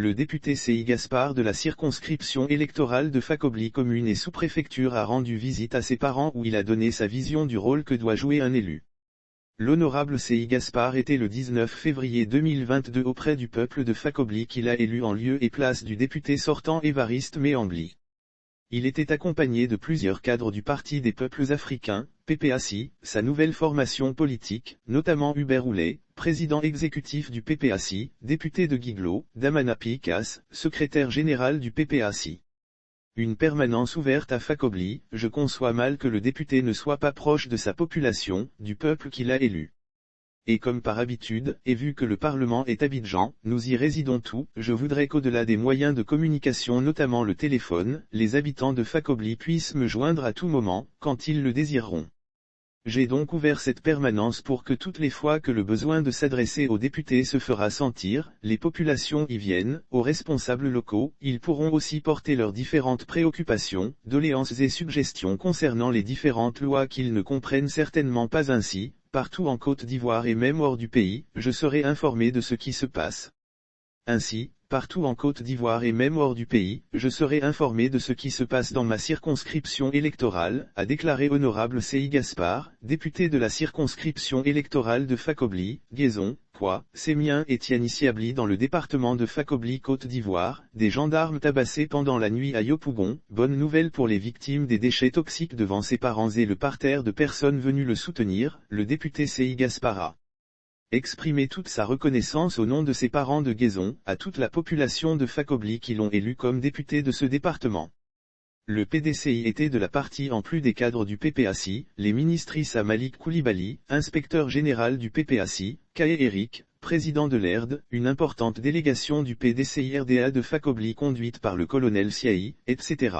Le député CI Gaspard de la circonscription électorale de Facobly commune et sous-préfecture a rendu visite à ses parents où il a donné sa vision du rôle que doit jouer un élu. L'honorable CI Gaspard était le 19 février 2022 auprès du peuple de Facobly qu'il a élu en lieu et place du député sortant Évariste Méambly. Il était accompagné de plusieurs cadres du Parti des peuples africains, PPACI, sa nouvelle formation politique, notamment Hubert Oulé, président exécutif du PPACI, député de Guiglo, Damana Pikas, secrétaire général du PPACI. Une permanence ouverte à Facobly, je conçois mal que le député ne soit pas proche de sa population, du peuple qu'il a élu. Et comme par habitude, et vu que le Parlement est Abidjan, nous y résidons tous, je voudrais qu'au-delà des moyens de communication notamment le téléphone, les habitants de Facobly puissent me joindre à tout moment, quand ils le désireront. J'ai donc ouvert cette permanence pour que toutes les fois que le besoin de s'adresser aux députés se fera sentir, les populations y viennent, aux responsables locaux, ils pourront aussi porter leurs différentes préoccupations, doléances et suggestions concernant les différentes lois qu'ils ne comprennent certainement pas ainsi. Partout en Côte d'Ivoire et même hors du pays, je serai informé de ce qui se passe. Ainsi, partout en Côte d'Ivoire et même hors du pays, je serai informé de ce qui se passe dans ma circonscription électorale, a déclaré honorable CI Gaspard, député de la circonscription électorale de Facobly, Guézon, Quoi, Sémien et Tianissi-Abli dans le département de Facobly Côte d'Ivoire, des gendarmes tabassés pendant la nuit à Yopougon, bonne nouvelle pour les victimes des déchets toxiques devant ses parents et le parterre de personnes venues le soutenir, le député CI Gaspard a exprimé toute sa reconnaissance au nom de ses parents de Guézon, à toute la population de Facobly qui l'ont élu comme député de ce département. Le PDCI était de la partie en plus des cadres du PPACI, les ministres Issa Malik Koulibaly, inspecteur général du PPACI, Kaé Eric, président de l'ERD, une importante délégation du PDCI RDA de Facobly conduite par le colonel Siahi, etc.